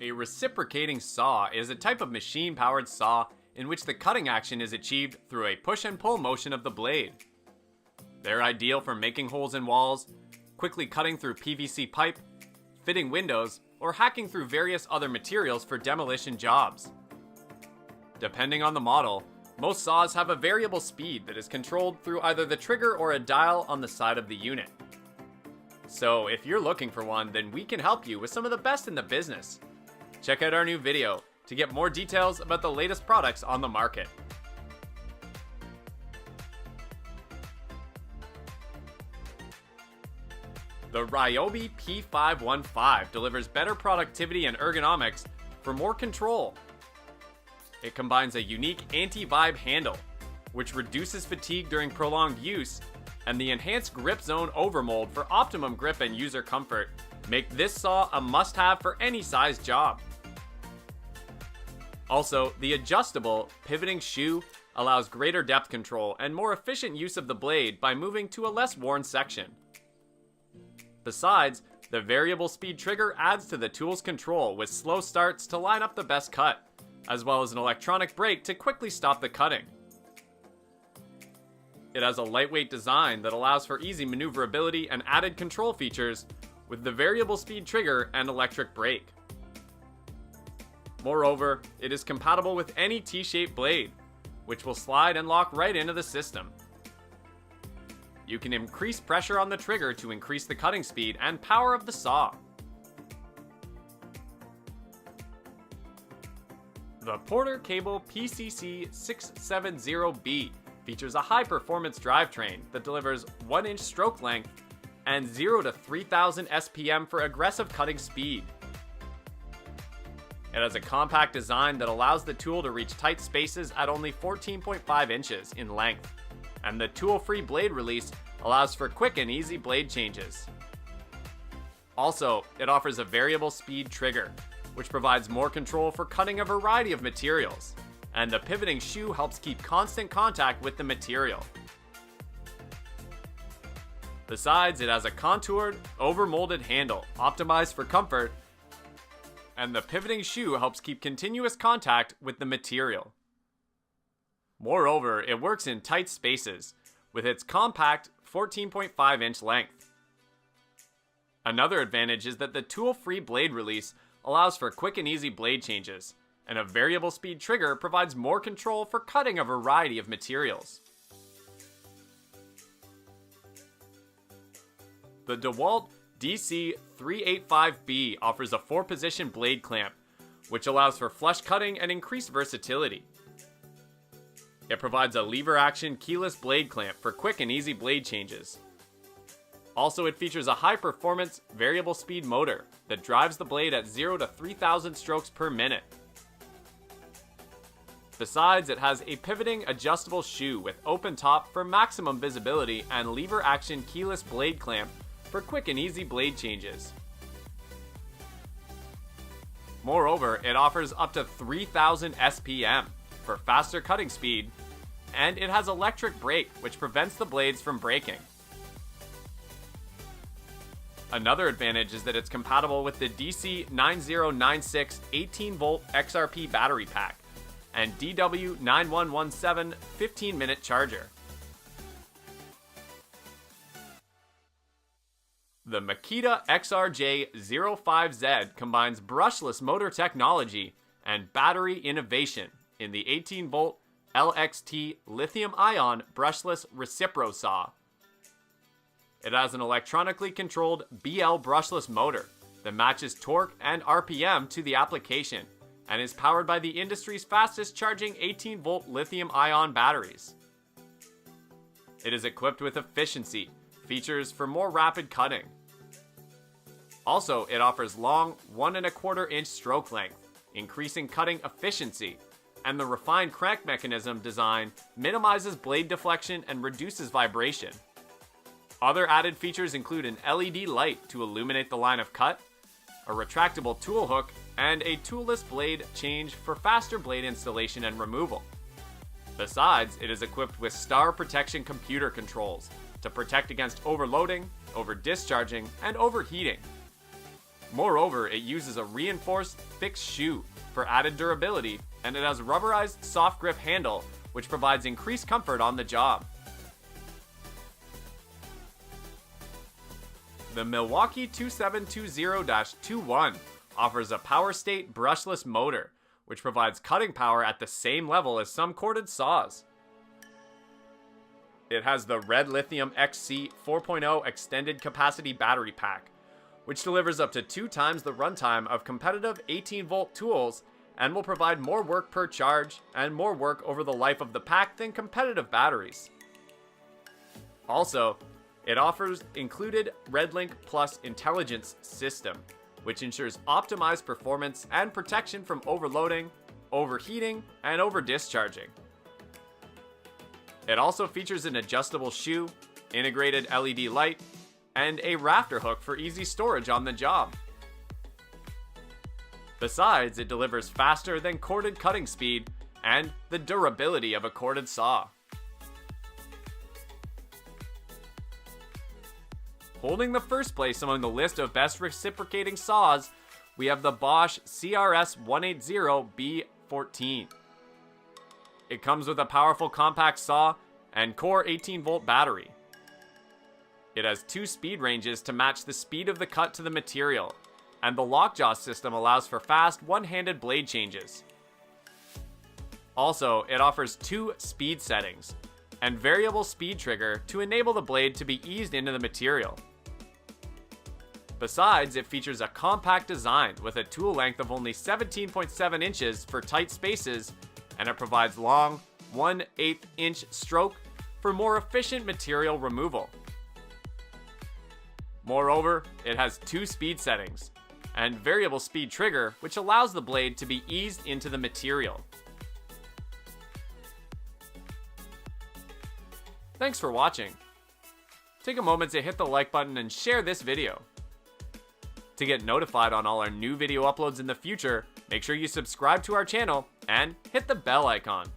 A reciprocating saw is a type of machine-powered saw in which the cutting action is achieved through a push and pull motion of the blade. They're ideal for making holes in walls, quickly cutting through PVC pipe, fitting windows, or hacking through various other materials for demolition jobs. Depending on the model, most saws have a variable speed that is controlled through either the trigger or a dial on the side of the unit. So if you're looking for one, then we can help you with some of the best in the business. Check out our new video to get more details about the latest products on the market. The Ryobi P515 delivers better productivity and ergonomics for more control. It combines a unique anti-vibe handle, which reduces fatigue during prolonged use, and the enhanced grip zone overmold for optimum grip and user comfort make this saw a must-have for any size job. Also, the adjustable pivoting shoe allows greater depth control and more efficient use of the blade by moving to a less worn section. Besides, the variable speed trigger adds to the tool's control with slow starts to line up the best cut, as well as an electronic brake to quickly stop the cutting. It has a lightweight design that allows for easy maneuverability and added control features with the variable speed trigger and electric brake. Moreover, it is compatible with any T-shaped blade, which will slide and lock right into the system. You can increase pressure on the trigger to increase the cutting speed and power of the saw. The Porter Cable PCC670B features a high-performance drivetrain that delivers 1-inch stroke length and 0 to 3000 SPM for aggressive cutting speed. It has a compact design that allows the tool to reach tight spaces at only 14.5 inches in length, and the tool-free blade release allows for quick and easy blade changes. Also, it offers a variable speed trigger, which provides more control for cutting a variety of materials, and the pivoting shoe helps keep constant contact with the material. Besides, it has a contoured, overmolded handle optimized for comfort, and the pivoting shoe helps keep continuous contact with the material. Moreover, it works in tight spaces with its compact 14.5-inch length. Another advantage is that the tool-free blade release allows for quick and easy blade changes, and a variable speed trigger provides more control for cutting a variety of materials. The DEWALT DC385B offers a 4-position blade clamp, which allows for flush cutting and increased versatility. It provides a lever-action keyless blade clamp for quick and easy blade changes. Also, it features a high-performance variable speed motor that drives the blade at 0 to 3000 strokes per minute. Besides, it has a pivoting adjustable shoe with open top for maximum visibility and lever-action keyless blade clamp for quick and easy blade changes. Moreover, it offers up to 3000 SPM for faster cutting speed, and it has electric brake which prevents the blades from breaking. Another advantage is that it's compatible with the DC9096 18-volt XRP battery pack and DW9117 15-minute charger. The Makita XRJ05Z combines brushless motor technology and battery innovation in the 18-volt LXT lithium-ion brushless Recipro saw. It has an electronically controlled BL brushless motor that matches torque and RPM to the application and is powered by the industry's fastest charging 18-volt lithium-ion batteries. It is equipped with efficiency features for more rapid cutting. Also, it offers long 1.25-inch stroke length, increasing cutting efficiency, and the refined crank mechanism design minimizes blade deflection and reduces vibration. Other added features include an LED light to illuminate the line of cut, a retractable tool hook, and a toolless blade change for faster blade installation and removal. Besides, it is equipped with star protection computer controls to protect against overloading, over-discharging, and overheating. Moreover, it uses a reinforced fixed shoe for added durability, and it has a rubberized soft grip handle, which provides increased comfort on the job. The Milwaukee 2720-21 offers a power state brushless motor, which provides cutting power at the same level as some corded saws. It has the red lithium XC 4.0 extended capacity battery pack, which delivers up to 2 times the runtime of competitive 18-volt tools and will provide more work per charge and more work over the life of the pack than competitive batteries. Also, it offers included RedLink Plus intelligence system, which ensures optimized performance and protection from overloading, overheating, and over-discharging. It also features an adjustable shoe, integrated LED light, and a rafter hook for easy storage on the job. Besides, it delivers faster than corded cutting speed and the durability of a corded saw. Holding the first place among the list of best reciprocating saws, we have the Bosch CRS180-B14. It comes with a powerful compact saw and core 18-volt battery. It has 2 speed ranges to match the speed of the cut to the material, and the lockjaw system allows for fast one-handed blade changes. Also, it offers 2 speed settings and variable speed trigger to enable the blade to be eased into the material. Besides, it features a compact design with a tool length of only 17.7 inches for tight spaces, and it provides long 1/8 inch stroke for more efficient material removal. Moreover, it has 2 speed settings and variable speed trigger, which allows the blade to be eased into the material. Thanks for watching. Take a moment to hit the like button and share this video. To get notified on all our new video uploads in the future, make sure you subscribe to our channel and hit the bell icon.